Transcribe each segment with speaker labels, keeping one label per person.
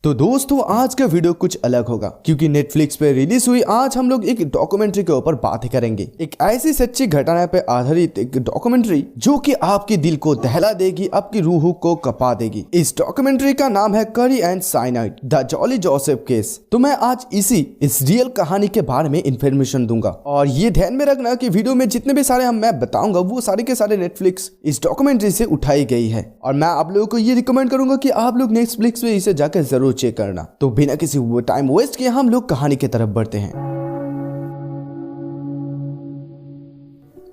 Speaker 1: तो दोस्तों आज का वीडियो कुछ अलग होगा क्योंकि नेटफ्लिक्स पे रिलीज हुई आज हम लोग एक डॉक्यूमेंट्री के ऊपर बातें करेंगे। एक ऐसी सच्ची घटना पे आधारित एक डॉक्यूमेंट्री जो कि आपके दिल को दहला देगी, आपकी रूह को कपा देगी। इस डॉक्यूमेंट्री का नाम है करी and cyanide the jolly Joseph case. तो मैं आज इस रियल कहानी के बारे में इंफॉर्मेशन दूंगा और ये ध्यान में रखना कि वीडियो में जितने भी सारे मैं बताऊंगा वो सारे के सारे नेटफ्लिक्स इस डॉक्यूमेंट्री से उठाई गई है और मैं आप लोगों को ये रिकमेंड करूंगा कि आप लोग नेटफ्लिक्स पे इसे जाकर जरूर चेक करना। तो बिना किसी टाइम वेस्ट किए हम लोग कहानी की तरफ बढ़ते हैं।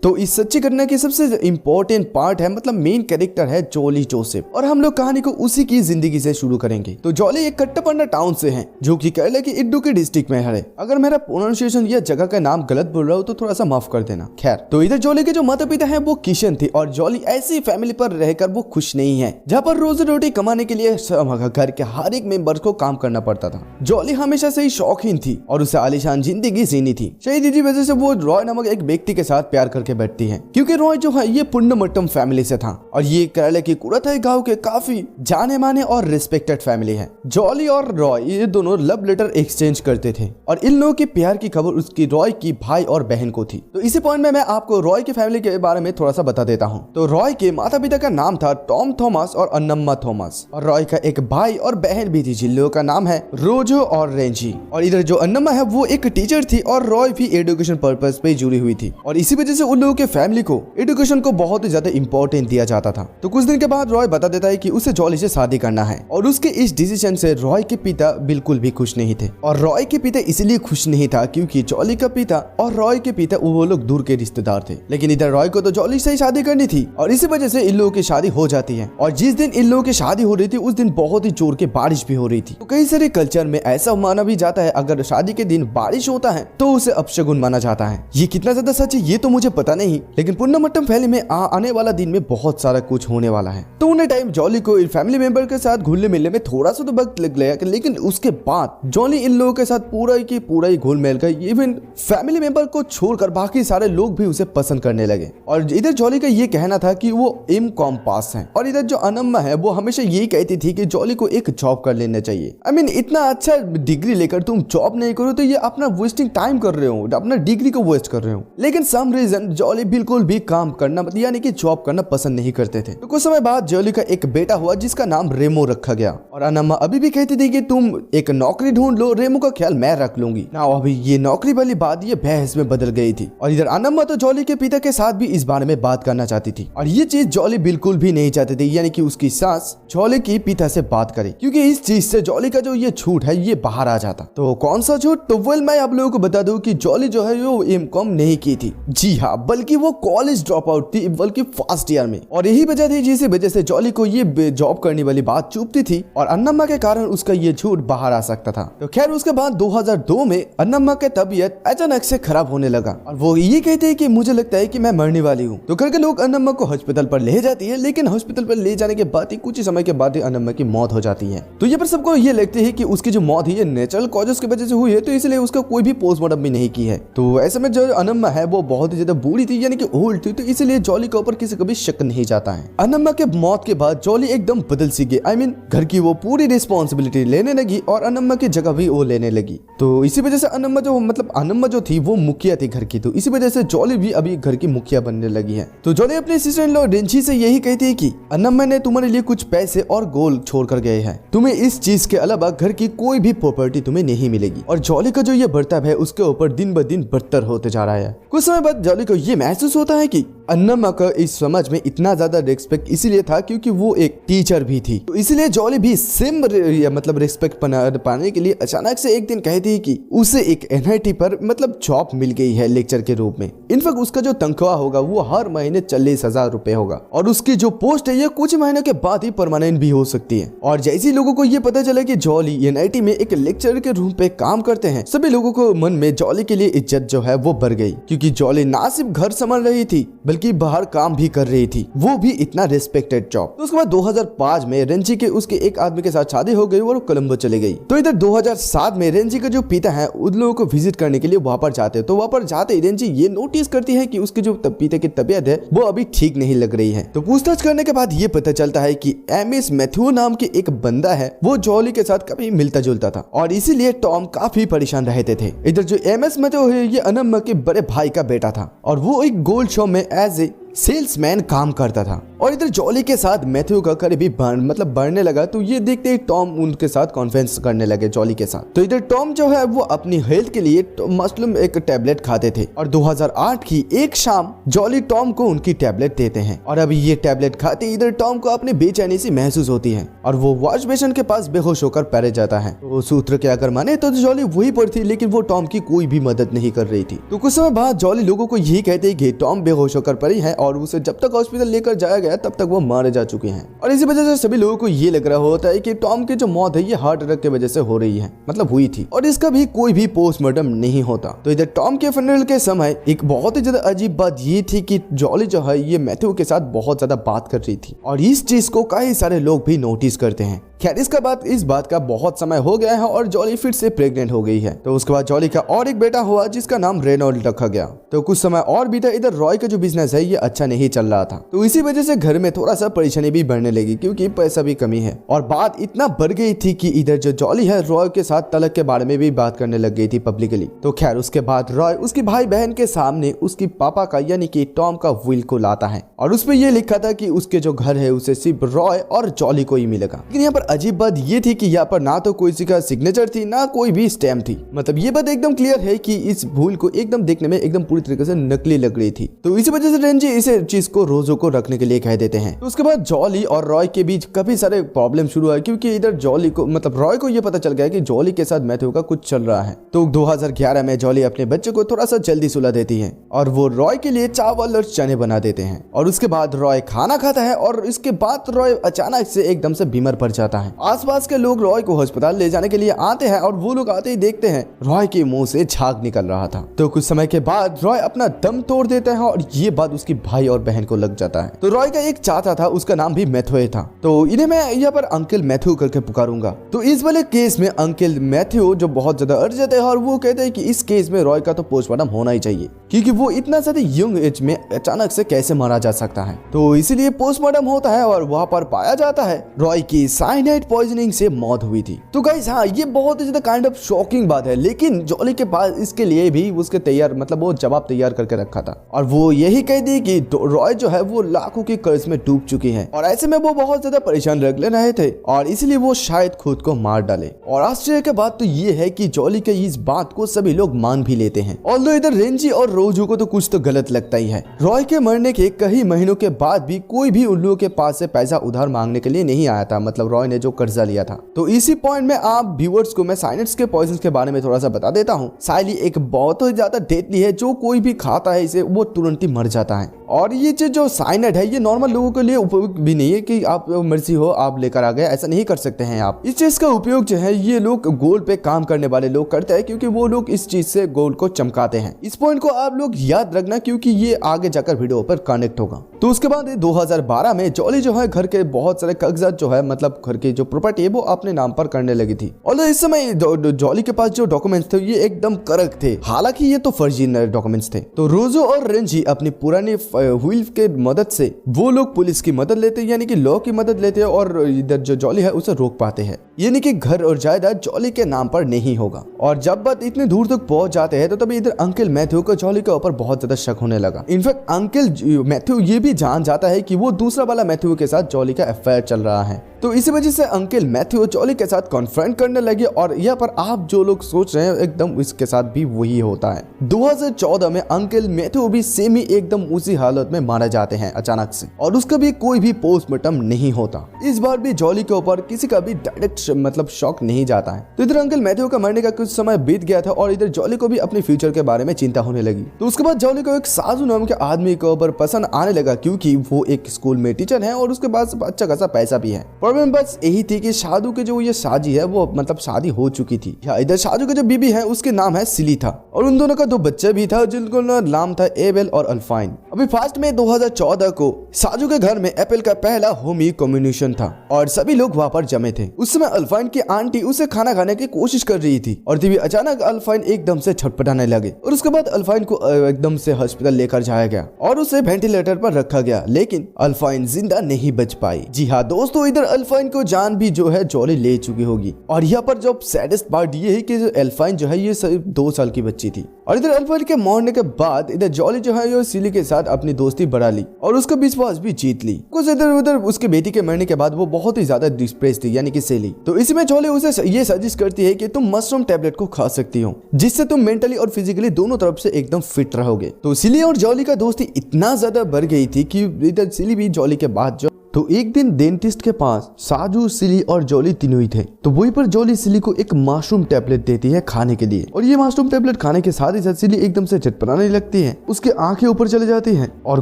Speaker 1: तो इस सच्ची घटना की सबसे इंपॉर्टेंट पार्ट है मतलब मेन कैरेक्टर है जॉली जोसेफ और हम लोग कहानी को उसी की जिंदगी से शुरू करेंगे। तो जॉली एक कट्टापन्ना टाउन से है जो कि केरला की इडुक्की डिस्ट्रिक्ट में है। अगर मेरा प्रोनाउंसिएशन या जगह का नाम गलत बोल रहा हूँ तो थोड़ा सा माफ कर देना। खैर, तो इधर जॉली के जो माता पिता है वो किशन थे और जॉली ऐसी फैमिली पर रहकर वो खुश नहीं है जहाँ पर रोजी रोटी कमाने के लिए घर के हर एक मेंबर को काम करना पड़ता था। जॉली हमेशा से ही शौकीन थी और उसे आलीशान जिंदगी जीनी थी। शायद इसी वजह से वो रॉय नामक एक व्यक्ति के साथ प्यार करके बैठती है क्योंकि रॉय जो है ये पुण्यमट्टम फैमिली से था और ये केरला की कुरथाई गांव के काफी जाने माने और रिस्पेक्टेड फैमिली है। जॉली और रॉय ये दोनों लव लेटर एक्सचेंज करते थे और इन लोगों की प्यार की खबर उसकी रॉय की भाई और बहन को थी। तो इसी पॉइंट में मैं आपको रॉय की फैमिली के बारे में थोड़ा सा बता देता हूँ। तो रॉय के माता पिता का नाम था टॉम थॉमस और अन्नम्मा थॉमस और रॉय का एक भाई और बहन भी थी जिन लोगों का नाम है रोजो और रेंजी। और इधर जो अन्नम्मा है वो एक टीचर थी और रॉय भी एजुकेशन पर्पस पे जुड़ी हुई थी और इसी वजह से उन लोगों के फैमिली को एजुकेशन को बहुत ही ज्यादा इंपॉर्टेंट दिया जाता था। तो कुछ दिन के बाद रॉय बता देता है कि उसे जॉली से शादी करना है और उसके इस डिसीजन से रॉय के पिता बिल्कुल भी खुश नहीं थे। और रॉय के पिता इसलिए खुश नहीं था क्योंकि जॉली का पिता और रॉय के पिता वो लोग दूर के रिश्तेदार थे, लेकिन इधर रॉय को तो जॉली से ही शादी करनी थी और इसी वजह से इन लोगों की शादी हो जाती है। और जिस दिन इन लोगों की शादी हो रही थी उस दिन बहुत ही जोर के बारिश भी हो रही थी। तो कई सारे कल्चर में ऐसा माना भी जाता है अगर शादी के दिन बारिश होता है तो उसे अपशगुन माना जाता है। ये कितना ज्यादा सच है ये तो मुझे पता नहीं, लेकिन पुण्यमट्टम फैमिली में आने वाला दिन में बहुत सारा कुछ होने वाला है। तो उन्हें टाइम जॉली को इन फैमिली मेंबर के साथ घुलने मिलने में थोड़ा सा तो वक्त लग गया, लेकिन उसके बाद जॉली इन लोगों के साथ पूरा ही घुल मिल गई। इवन फैमिली मेंबर को छोड़कर बाकी सारे लोग भी उसे पसंद करने लगे। और इधर जॉली का ये कहना था कि वो M.Com पास है और इधर जो अन्नम्मा है वो हमेशा यही कहती थी कि जॉली को एक जॉब कर लेना चाहिए। आई मीन इतना अच्छा डिग्री लेकर तुम जॉब नहीं करो तो ये अपना वेस्टिंग टाइम कर रहे हो, अपना डिग्री को वेस्ट कर रहे हो। लेकिन सम रीजन जॉली बिल्कुल भी काम करना यानी कि जॉब करना पसंद नहीं करते थे। तो कुछ समय बाद जॉली का एक बेटा हुआ जिसका नाम रेमो रखा गया और अन्नम्मा अभी भी कहती थी कि तुम एक नौकरी ढूंढ लो, रेमो का ख्याल मैं रख लूंगी ना। अभी ये नौकरी वाली बात ये बहस में बदल गई थी और इधर अन्नम्मा तो जॉली के पिता के साथ भी इस बारे में बात करना चाहती थी और ये चीज जॉली बिल्कुल भी नहीं चाहती थी, यानी कि उसकी सास जॉली के पिता से बात करे क्योंकि इस चीज से जॉली का जो ये छूट है ये बाहर आ जाता। तो कौन सा छूट? तो वेल मैं आप लोगों को बता दूं कि जॉली जो है वो M.Com नहीं की थी, जी हाँ, बल्कि वो कॉलेज ड्रॉप आउट थी, बल्कि फर्स्ट ईयर में। और यही वजह थी जिस वजह से जॉली को ये जॉब करने वाली बात चुभती थी और अन्नम्मा के कारण उसका ये झूठ बाहर आ सकता था। तो खैर उसके बाद 2002 में अन्नम्मा की तबीयत अचानक से खराब होने लगा और वो ये कहते हैं कि मुझे लगता है कि मैं मरने वाली हूँ। तो घर के लोग अन्नम्मा को हॉस्पिटल पर ले जाती है, लेकिन हॉस्पिटल पर ले जाने के बाद ही कुछ समय के बाद ही अन्नम्मा की मौत हो जाती है। तो ये पर सबको ये लगती है कि उसकी जो मौत है ये नेचुरल कॉजेस की वजह से हुई है, तो इसलिए उसका कोई भी पोस्टमार्टम भी नहीं की है। तो ऐसे में जो अन्नम्मा है वो बहुत ही ज्यादा बूढ़ी थी यानी कि ओल्ड थी, तो इसलिए जॉली के ऊपर किसी को भी शक नहीं जाता है। अन्नम्मा के मौत के बाद जॉली एकदम बदल सी गई। आई मीन घर की वो पूरी रिस्पॉन्सिबिलिटी लेने लगी और अन्नम्मा की जगह भी वो लेने लगी। तो इसी वजह से अन्नम्मा जो थी वो मुखिया थी घर की, तो इसी वजह से जॉली भी अभी घर की मुखिया बनने लगी है। तो जॉली अपने सिस्टर इन लॉ रेंजी से यही कहती है कि अन्नम्मा ने तुम्हारे लिए कुछ पैसे और गोल्ड छोड़ कर गए हैं, तुम्हें इस चीज के अलावा घर की कोई भी प्रॉपर्टी तुम्हें नहीं मिलेगी। और जॉली का जो ये बर्ताव है उसके ऊपर दिन ब दिन बदतर होते जा रहा है। कुछ समय बाद जॉली को ये महसूस होता है कि अन्नम्मा का इस समाज में इतना ज्यादा रिस्पेक्ट इसीलिए था क्योंकि वो एक टीचर भी थी, तो इसलिए जॉली भी सेम रिस्पेक्ट पाने के लिए अचानक से एक दिन कहती है कि उसे एक NIT पर जॉब मिल गई है लेक्चर के रूप में। इनफैक्ट उसका जो तनख्वाह होगा वो हर महीने 40,000 रुपए होगा और उसकी जो पोस्ट है ये कुछ महीनों के बाद ही परमानेंट भी हो सकती है। और जैसे ही लोगों को ये पता चला कि जॉली NIT में एक लेक्चर के रूप पे काम करते हैं, सभी लोगों को मन में जॉली के लिए इज्जत जो है वो बढ़ गई क्योंकि जॉली ना सिर्फ घर संभाल रही थी बल्कि बाहर काम भी कर रही थी, वो भी इतना रिस्पेक्टेड जॉब। तो उसके बाद 2005 में रेंजी के उसके एक आदमी के साथ शादी हो गई और वो कोलंबो चले गई। तो इधर 2007 में रेंजी का जो पिता है उन लोगों को विजिट करने के लिए वहां पर जाते हैं। तो वहां पर जाते ही रेंजी ये नोटिस करती है कि उसके जो पिता की तबीयत है वो अभी ठीक नहीं लग रही है। तो पूछताछ करने के बाद ये पता चलता है कि एमएस मैथ्यू नाम के एक बंदा है, वो जॉली के साथ कभी मिलता जुलता था और इसीलिए टॉम काफी परेशान रहते थे। इधर जो एमएस मैथ्यू है ये अनम्मा के बड़े भाई का बेटा था और वो एक गोल्ड शॉप में एज ए सेल्समैन काम करता था। और इधर जॉली के साथ मैथ्यू का करीबी बढ़ने लगा। तो ये देखते ही टॉम उनके साथ कॉन्फ्रेंस करने लगे जॉली के साथ। तो इधर टॉम जो है वो अपनी हेल्थ के लिए मसलम एक टैबलेट खाते थे और 2008 की एक शाम जॉली टॉम को उनकी टैबलेट देते हैं और अभी ये टैबलेट खाते इधर टॉम को अपनी बेचैनी सी महसूस होती है और वो वॉश बेसिन के पास बेहोश होकर पैर जाता है। तो सूत्र के अगर माने तो जॉली वही पर थी, लेकिन वो टॉम की कोई भी मदद नहीं कर रही थी। तो कुछ समय बाद जॉली लोगों को यही कहते हैं कि टॉम बेहोश होकर पड़ी है और उसे जब तक हॉस्पिटल लेकर जाया गया तब तक वो मारे जा चुके हैं। और इसी वजह से सभी लोगों को ये लग रहा होता है कि टॉम की जो मौत है ये हार्ट अटैक की वजह से हो रही है, मतलब हुई थी, और इसका भी कोई भी पोस्टमार्टम नहीं होता। तो इधर टॉम के फनरल के समय एक बहुत ही ज्यादा अजीब बात ये थी कि जॉली जो है ये मैथ्यू के साथ बहुत ज्यादा बात कर रही थी और इस चीज को कई सारे लोग भी नोटिस करते हैं। खैर इसका बाद इस बात का बहुत समय हो गया है और जॉली फिर से प्रेग्नेंट हो गई है। तो उसके बाद जॉली का और एक बेटा हुआ जिसका नाम रेनॉल्ड रखा गया। तो कुछ समय और बीता, इधर रॉय का जो बिजनेस है ये अच्छा नहीं चल रहा था। तो इसी वजह से घर में थोड़ा सा परेशानी भी बढ़ने लगी क्योंकि पैसा भी कमी है और बात इतना बढ़ गई थी कि इधर जो जॉली है रॉय के साथ तलाक के बारे में भी बात करने लग गई थी पब्लिकली। तो खैर उसके बाद रॉय उसकी भाई बहन के सामने उसकी पापा का यानी कि टॉम का विल को लाता है और उसमें ये लिखा था कि उसके जो घर है उसे सिर्फ रॉय और जॉली को ही मिलेगा। लेकिन यहाँ पर अजीब बात ये थी कि यहाँ पर ना तो कोई सी का सिग्नेचर थी ना कोई भी स्टैम्प थी। मतलब ये बात एकदम क्लियर है कि इस भूल को एकदम देखने में एकदम पूरी तरीके से नकली लग रही थी। तो इसी वजह से रेंजी इसे चीज को रोजो को रखने के लिए कह देते हैं। तो उसके बाद जॉली और रॉय के बीच काफी सारे प्रॉब्लम शुरू हुआ क्योंकि इधर जॉली को मतलब रॉय को ये पता चल गया कि जॉली के साथ मैथ्यू का कुछ चल रहा है। तो 2011 में जॉली अपने बच्चे को थोड़ा सा जल्दी सुला देती है और वो रॉय के लिए चावल और चने बना देते हैं और उसके बाद रॉय खाना खाता है और इसके बाद रॉय अचानक से एकदम से बीमार पड़ जाता है। आसपास के लोग रॉय को अस्पताल ले जाने के लिए आते हैं और वो लोग आते ही देखते हैं रॉय के मुंह से झाग निकल रहा था। तो कुछ समय के बाद रॉय अपना दम तोड़ देता है और ये बात उसकी भाई और बहन को लग जाता है। तो रॉय का एक चाचा था, उसका नाम भी मैथ्यू था। तो इन्हें मैं यहाँ पर अंकल मैथ्यू करके पुकारूंगा। तो इस वाले केस में अंकल मैथ्यू जो बहुत ज्यादा अर्जेंट है और वो कहते हैं कि इस केस में रॉय का तो पोस्टमार्टम होना ही चाहिए क्योंकि वो इतना ज्यादा यंग एज में अचानक से कैसे मारा जा सकता है। तो इसीलिए पोस्टमार्टम होता है और वहाँ पर पाया जाता है रॉय की साइनाइड पॉइजनिंग से मौत हुई थी। तो गाइस हाँ ये बहुत ही ज्यादा काइंड ऑफ शॉकिंग बात है, लेकिन जॉली के पास इसके लिए भी उसके तैयार मतलब वो जवाब तैयार करके रखा था और वो यही कह दी कि रॉय जो है वो लाखों के कर्ज में डूब चुकी है और ऐसे में वो बहुत ज्यादा परेशान रह रहे थे और इसलिए वो शायद खुद को मार डाले। और आश्चर्य की बात तो ये है कि जॉली के इस बात को सभी लोग मान भी लेते हैं। ऑल्दो इधर रेंजी और रोजू को तो कुछ तो गलत लगता ही है। रॉय के मरने के कई महीनों के बाद भी कोई भी उन लोगों के पास से पैसा उधार मांगने के लिए नहीं आया था, मतलब रॉय ने जो कर्जा लिया था। तो इसी पॉइंट में आप व्यूअर्स को मैं साइनेट्स के पॉइजन के बारे में थोड़ा सा बता देता हूँ। साइली एक बहुत ही ज्यादा डेडली है, जो कोई भी खाता है इसे वो तुरंत ही मर जाता है। और ये चीज जो साइनाइड है ये नॉर्मल लोगों के लिए उपयोग भी नहीं है कि आप मर्जी हो आप लेकर आ गए, ऐसा नहीं कर सकते हैं आप। इस चीज का उपयोग जो है ये लोग गोल्ड पे काम करने वाले लोग करते हैं क्योंकि वो लोग इस चीज से गोल्ड को चमकाते हैं। इस पॉइंट को आप लोग याद रखना क्योंकि ये आगे जाकर वीडियो पर कनेक्ट होगा। तो उसके बाद 2012 में जॉली जो है घर के बहुत सारे कागजात जो है मतलब घर की जो प्रॉपर्टी है वो अपने नाम पर करने लगी थी। और इस समय जॉली के पास जो डॉक्यूमेंट्स थे ये एकदम करेक्ट थे, हालांकि ये तो फर्जी डॉक्यूमेंट्स थे। तो रोजो और रेंजी अपनी पुरानी व्हील के मदद से वो लोग पुलिस की मदद लेते हैं यानी कि लॉ की मदद लेते हैं और इधर जो जॉली है उसे रोक पाते हैं, यानी कि घर और जायदाद जॉली के नाम पर नहीं होगा। और जब बात इतनी दूर तक पहुंच जाते हैं तो तभी इधर अंकल मैथ्यू को जॉली के ऊपर बहुत ज्यादा शक होने लगा। इनफैक्ट अंकल मैथ्यू ये भी जान जाता है कि वो दूसरा वाला मैथ्यू के साथ जॉली का अफेयर चल रहा है। तो इसी वजह से अंकल मैथ्यू जॉली के साथ कॉन्फ्रंट करने लगे और यहाँ पर आप जो लोग सोच रहे हैं एकदम इसके साथ भी वही होता है। 2014 में अंकल मैथ्यू भी सेम ही एकदम उसी हालत में मारा जाते हैं अचानक से। और उसका भी कोई भी पोस्टमार्टम नहीं होता। इस बार भी जॉली के ऊपर किसी का भी डायरेक्ट मतलब शॉक नहीं जाता है। तो इधर अंकल मैथ्यू का मरने का कुछ समय बीत गया था और इधर जॉली को भी अपने फ्यूचर के बारे में चिंता होने लगी। तो उसके बाद जॉली को एक साजू नाम के आदमी के ऊपर पसंद आने लगा, क्योंकि वो एक स्कूल में टीचर है और उसके पास अच्छा खासा पैसा भी है। प्रॉब्लम बस यही थी कि शादू के जो ये साजी है वो मतलब शादी हो चुकी थी। इधर शादू का जो बीबी है उसके नाम है सिली था और उन दोनों का 2 बच्चे भी था जिनको नाम था एबेल और अल्फाइन। अभी फास्ट में 2014 को साजू के घर में एप्पल का पहला होमी कम्युनिकेशन था और सभी लोग वहां पर जमे थे। उस समय अल्फाइन की आंटी उसे खाना खाने की कोशिश कर रही थी और तभी अचानक अल्फाइन एकदम से छटपटाने लगे और उसके बाद अल्फाइन को एकदम से हॉस्पिटल लेकर जाया गया और उसे वेंटिलेटर पर रखा गया, लेकिन अल्फाइन जिंदा नहीं बच पाई। जी हाँ दोस्तों, इधर अल्फाइन को जान भी जो है जॉली ले चुकी होगी। और यहाँ पर जो सैडेस्ट पार्ट ये है कि जो अल्फाइन जो है ये सिर्फ 2 साल की बच्ची थी। और इधर अल्फाइन के मरने के बाद इधर जॉली जो है ये सिली के साथ अपनी दोस्ती बढ़ा ली और उसका विश्वास भी जीत ली। कुछ इधर उधर उसके बेटी के मरने के बाद वो बहुत ही ज्यादा डिस्प्रेस थी, यानी कि सिली। तो इसमें जॉली उसे ये सजेस्ट करती है कि तुम मशरूम टैबलेट को खा सकती हो, जिससे तुम मेंटली और फिजिकली दोनों तरफ से एकदम फिट रहोगे। तो सिली और जॉली का दोस्ती इतना ज्यादा बढ़ गई थी कि इधर सिली भी जॉली के बाद जो तो एक दिन डेंटिस्ट के पास साजू, सिली और जॉली तीनों ही थे। तो वहीं पर जॉली सिली को एक मशरूम टैबलेट देती है खाने के लिए और ये मशरूम टैबलेट खाने के साथ ही साथ सिली एकदम से चटपटाने लगती है, उसके आंखें ऊपर चले जाती हैं और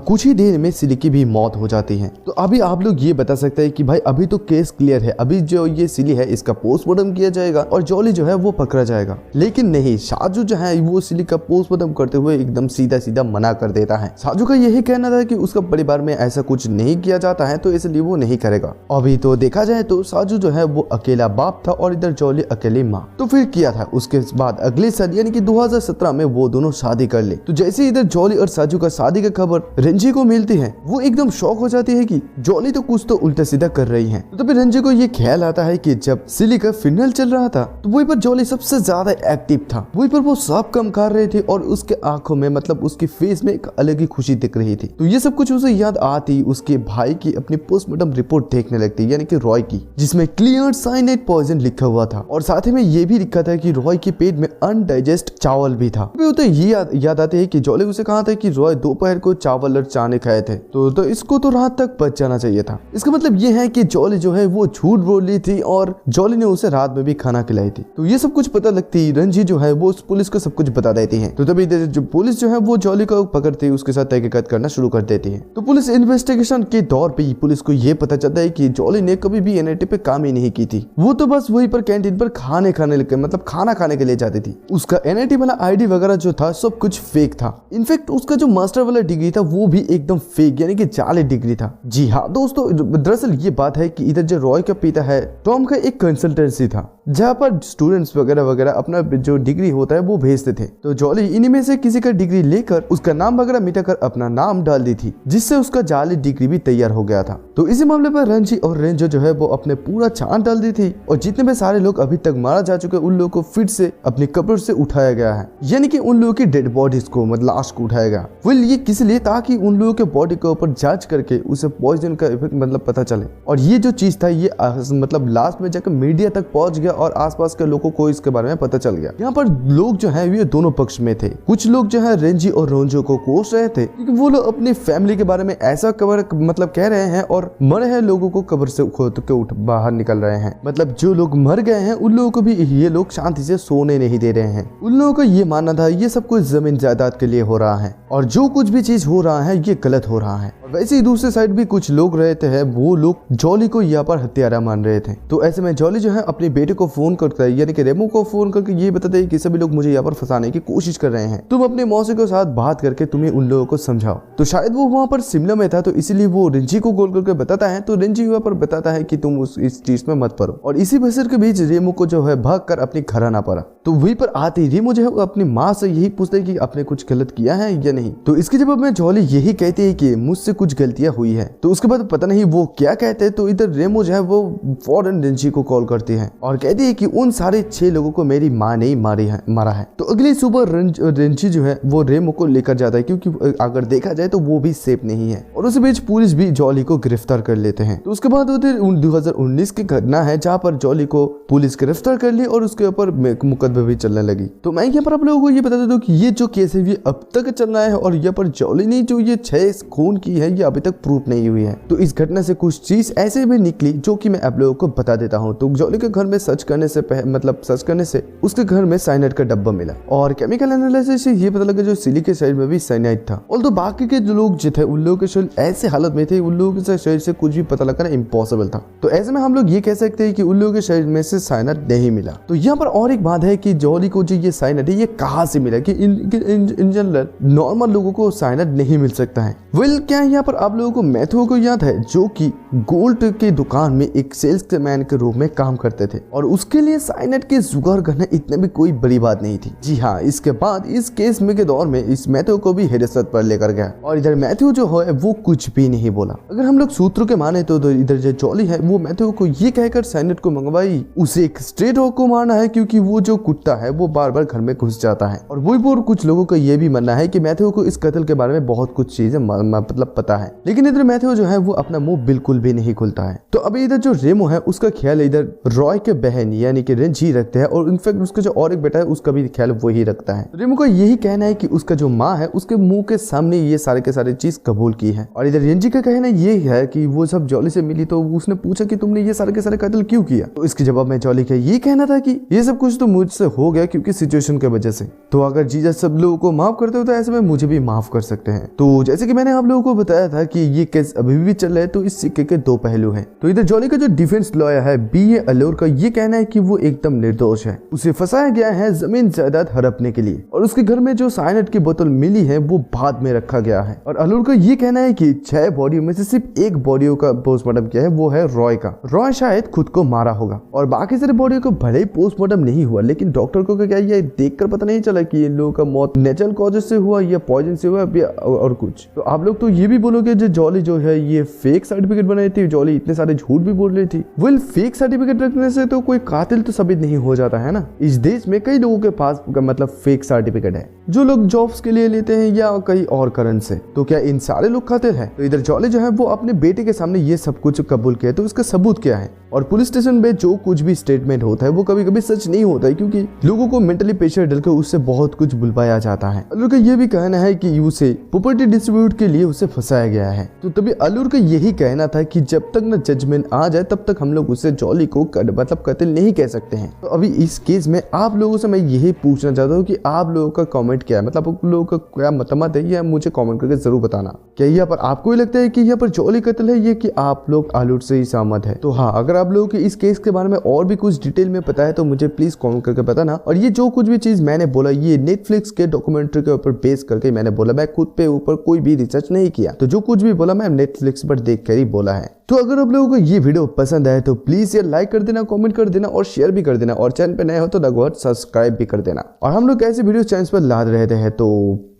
Speaker 1: कुछ ही देर में सिली की भी मौत हो जाती है। तो अभी आप लोग ये बता सकते हैं कि भाई अभी तो केस क्लियर है, अभी जो ये सिली है इसका पोस्टमार्टम किया जाएगा और जॉली जो है वो पकड़ा जाएगा। लेकिन नहीं, साजू जो है वो सिली का पोस्टमार्टम करते हुए एकदम सीधा सीधा मना कर देता है। साजू का यही कहना था कि उसका परिवार में ऐसा कुछ नहीं किया जाता है, तो इसलिए वो नहीं करेगा। अभी तो देखा जाए तो साजू जो है वो अकेला बाप था और इधर जॉली अकेली माँ। तो फिर किया था उसके बाद अगले साल यानी कि 2017 में वो दोनों शादी कर ले। तो जैसे इधर जॉली और साजू का शादी की खबर रंजी को मिलती है, वो एकदम शॉक हो जाती है कि जॉली तो कुछ तो उल्टा सीधा कर रही है। तो फिर रंजी को ये ख्याल आता है कि जब सिली का फिनल चल रहा था तो वहीं पर जॉली सबसे ज्यादा एक्टिव था, वहीं पर वो सब कम कर रहे थे और उसके आंखों में मतलब उसकी फेस में एक अलग ही खुशी दिख रही थी। तो ये सब कुछ उसे याद आती उसके भाई की अपनी पोस्टमार्टम रिपोर्ट देखने लगती, यानी कि रॉय की, जिसमें क्लियर साइनाइड पॉइजन लिखा हुआ था और साथ ही में ये भी लिखा था कि रॉय के पेट में अनडाइजेस्ट चावल भी था। तो ये याद आते है कि जॉली उसे कहा था कि रॉय दोपहर को चावल और चाने खाए थे, तो इसको तो रात तक बच जाना चाहिए था। इसका मतलब ये है कि जॉली जो है वो झूठ बोल रही थी और जॉली ने उसे रात में भी खाना खिलाई थी। तो ये सब कुछ पता लगती रंजी जो है वो पुलिस को सब कुछ बता देती है। तो तभी जो पुलिस जो है वो जॉली को पकड़ती है, उसके साथ तहकीकात करना शुरू कर देती है। तो पुलिस इन्वेस्टिगेशन के दौर पे पुलिस को ये पता चलता है कि जॉली ने कभी भी एनआईटी पे काम ही नहीं की थी, वो तो बस वहीं पर कैंटीन पर खाना खाने के लिए जाती थी। उसका एनआईटी वाला आईडी वगैरह जो था सब कुछ फेक था। इनफैक्ट उसका जो मास्टर वाला डिग्री था वो भी एकदम फेक यानी कि जाली डिग्री था। जी हाँ दोस्तों, दरअसल ये बात है कि इधर जो रॉय का पिता है टॉम का एक कंसल्टेंसी था जहाँ पर स्टूडेंट्स वगैरह वगैरह अपना जो डिग्री होता है वो भेजते थे। तो जॉली इन्हीं में से किसी का डिग्री लेकर उसका नाम वगैरह मिटाकर अपना नाम डाल दी थी, जिससे उसका जाली डिग्री भी तैयार हो गया था। तो इसी मामले पर रंजी और रेंजो जो है वो अपने पूरा छान डाल दी थी और जितने भी सारे लोग अभी तक मारा जा चुके उन लोगों को फिर से अपनी कब्र से उठाया गया है, यानी कि उन लोगों की डेड बॉडीज को मतलब लाश को उठाया गया। वेल ये किस लिए, ताकि उन लोगों के बॉडी के ऊपर जांच करके उसे पॉइजन का इफेक्ट मतलब पता चले। और ये जो चीज था ये मतलब लास्ट में जाकर मीडिया तक पहुंच गया और आसपास के लोगों को इसके बारे में पता चल गया। यहाँ पर लोग जो है ये दोनों पक्ष में थे। कुछ लोग जो है रेंजी और रोंजो को कोस रहे थे क्योंकि वो लोग अपनी फैमिली के बारे में ऐसा कबर मतलब कह रहे हैं और मरे हैं लोगों को कब्र से खोद के उठ बाहर निकल रहे हैं। मतलब जो लोग मर गए हैं उन लोगों को भी ये लोग शांति से सोने नहीं दे रहे हैं। उन लोगों का ये मानना था ये सब कुछ जमीन जायदाद के लिए हो रहा है और जो कुछ भी चीज हो रहा है ये गलत हो रहा है। वैसे ही दूसरे साइड भी कुछ लोग रहते हैं, वो लोग जॉली को यहाँ पर हत्यारा मान रहे थे। तो ऐसे में जॉली जो है अपने बेटे को फोन करता है, यानी कि रेमो को फोन करके ये बताते हैं कि सभी लोग मुझे यहाँ पर फंसाने की कोशिश कर रहे हैं, तुम अपने मौसी के साथ बात करके तुम्हें उन लोगों को समझाओ। तो शायद वो वहाँ पर शिमला में था तो इसलिए वो रिंजी को कॉल करके बताता है। तो रिंजी यहाँ पर बताता है कि तुम इस चीज में मत पड़ो। और इसी बहस के बीच रेमो को जो है भाग कर अपने घर आना पड़ा। तो वहीं पर आते रेमो जो है अपनी माँ से यही पूछते है कि आपने कुछ गलत किया है या नहीं। तो इसके जवाब में जॉली यही कहती है कि मुझसे कुछ गलतियां हुई है। तो उसके बाद पता नहीं वो क्या कहते हैं। तो इधर रेमो जो है वो फौरन रिंजी को कॉल करती है और कहती कहती है कि उन सारे 6 लोगों को मेरी माँ ने ही मारा है। तो अगली सुबह रेंची जो है वो रेमो को लेकर जाता है, क्योंकि अगर देखा जाए तो वो भी सेफ नहीं है। और उसी बीच पुलिस भी जॉली को गिरफ्तार कर लेते हैं। तो उसके बाद 2019 की घटना है जहाँ पर जॉली को पुलिस गिरफ्तार कर ली और उसके ऊपर मुकदमा भी चलने लगी। तो मैं यहाँ पर आप लोगों को ये बता देता हूँ कि ये जो केस है ये अब तक चल रहा है और यहाँ पर जॉली ने जो ये 6 खून की है ये अभी तक प्रूफ नहीं हुई है। तो इस घटना से कुछ चीज ऐसे भी निकली जो कि मैं आप लोगों को बता देता हूँ। तो जॉली के घर में सर्च करने से उसके घर में साइनाइड का डब्बा मिला और केमिकल एनालिसिस से ये पता लगा जो सिली के शरीर में भी साइनाइड था। और तो बाकी के जो लोग जो थे उन लोगों के शरीर ऐसे हालत में थे, उन लोगों के शरीर से कुछ भी पता लगाना इम्पॉसिबल था। तो ऐसे में हम लोग ये कह सकते हैं कि उन लोगों के शरीर में से साइनाइड नहीं मिला। तो यहाँ पर और एक बात है कि जॉली को जो ये साइनाइड है ये कहाँ से मिला, कि इन जनरल नॉर्मल लोगों को साइनाइड नहीं मिल सकता है। क्या यहाँ पर आप लोगों को मैथ्यू को याद है जो कि गोल्ड की दुकान में एक सेल्समैन के रूप में काम करते थे और उसके लिए साइनाइड के जुगाड़ करना इतने भी कोई बड़ी बात नहीं थी। जी हाँ, इसके बाद इस केस में के दौर में इस मैथ्यू को भी हिरासत पर लेकर गया और इधर मैथ्यू जो है वो कुछ भी नहीं बोला। अगर हम लोग सूत्रों के माने तो इधर जो जॉली है वो मैथ्यू को ये कहकर साइनाइड को मंगवाई उसे एक स्ट्रेट हॉग को मारना है, क्योंकि वो जो कुत्ता है वो बार बार घर में घुस जाता है। और वही कुछ लोगों का ये भी मानना है कि मैथ्यू को इस कत्ल के बारे में बहुत कुछ चीजें मतलब पता है, लेकिन इधर मैथ्यू जो है वो अपना मुंह बिल्कुल भी नहीं खुलता है। तो अभी इधर जो रेमो है उसका ख्याल इधर रॉय के बहन यानी कि रेंची रखते हैं और इनफैक्ट उसका जो और एक बेटा है उसका भी ख्याल वही रखता है। रेमो का यही कहना है कि उसका जो माँ है उसके मुंह के सामने ये सारे के सारे चीज कबूल की है। और इधर रेंची का कहना ये है कि वो सब जॉली से मिली तो उसने पूछा कि तुमने ये सारे के सारे कत्ल क्यों किया। तो इसके जवाब में जॉली का ये कहना था कि ये सब कुछ तो मुझसे हो गया क्योंकि सिचुएशन की वजह से। तो अगर जीसस सब लोगों को माफ करते हो तो ऐसे में मुझे भी माफ कर सकते हैं। तो जैसे कि मैंने आप लोगों को बताया था कि ये केस अभी भी चल रहा है, तो इस सिक्के के 2 पहलू हैं। तो इधर जॉली का जो डिफेंस लॉयर है बीए अलोर का ये कहना है कि वो एकदम निर्दोष है, उसे फंसाया गया है जमीन जायदाद हड़पने के लिए और उसके घर में जो साइनाइड की बोतल मिली है वो बाद में रखा गया है। और अलोर का ये कहना है कि 6 बॉडियों में से सिर्फ एक बॉडियों का पोस्टमार्टम किया है, वो है रॉय का। रॉय शायद खुद को मारा होगा और बाकी सारे बॉडियों को भले ही पोस्टमार्टम नहीं हुआ, लेकिन डॉक्टर को क्या ये देखकर पता नहीं चला कि इन लोगों का मौत नेचुरल कॉजेस से हुआ या पॉइजन से हुआ या और कुछ। तो आप लोग तो ये भी बोलोगे जो जॉली जो है ये फेक सर्टिफिकेट बनाई थी, जॉली इतने सारे झूठ भी बोल रही थी। वेल फेक सर्टिफिकेट रखने से तो कोई कातिल तो साबित नहीं हो जाता है ना। इस देश में कई लोगों के पास मतलब फेक सर्टिफिकेट है जो लोग जॉब्स के लिए लेते हैं या कई और कारण से। तो क्या इन सारे लोग कातिल हैं? तो इधर जॉली जो है वो अपने बेटे के सामने ये सब कुछ कबूल किया, तो इसका सबूत क्या है? और पुलिस स्टेशन में जो कुछ भी स्टेटमेंट होता है वो कभी कभी सच नहीं होता है, क्योंकि लोगों को मेंटली प्रेशर डालकर उससे बहुत कुछ बुलवाया जाता है। अल्लूर का ये भी कहना है कि उसे प्रॉपर्टी डिस्ट्रीब्यूट के लिए उसे फंसाया गया है। तो तभी अल्लूर का यही कहना था कि जब तक न जजमेंट आ जाए तब तक हम लोग उसे जॉली को मतलब कत्ल नहीं कह सकते हैं। तो अभी इस केस में आप लोगों से मैं यही पूछना चाहता हूँ कि आप लोगों का कमेंट क्या है, मतलब आप लोगों का क्या मतमत है, या मुझे कमेंट करके जरूर बताना। क्या यहाँ पर आपको ही लगता है कि यहाँ पर जॉली कत्ल है, ये कि आप लोग अल्लूर से ही सहमत है? तो हाँ, अगर आप लोगों को इस केस के बारे में और भी कुछ डिटेल में पता है तो मुझे प्लीज कमेंट करके बताना। और ये जो कुछ भी चीज मैंने बोला ये नेटफ्लिक्स के डॉक्यूमेंट्री के ऊपर बेस करके मैंने बोला, मैं खुद पे ऊपर कोई भी रिसर्च नहीं किया। तो जो कुछ भी बोला मैं नेटफ्लिक्स पर देख कर ही बोला है। तो अगर आप लोगों को ये वीडियो पसंद आए तो प्लीज ये लाइक कर देना, कमेंट कर देना और शेयर भी कर देना, और चैनल पे नए हो तो लगभग सब्सक्राइब भी कर देना। और हम लोग ऐसे वीडियो चैनल पर ला रहे हैं। तो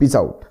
Speaker 1: पीस आउट।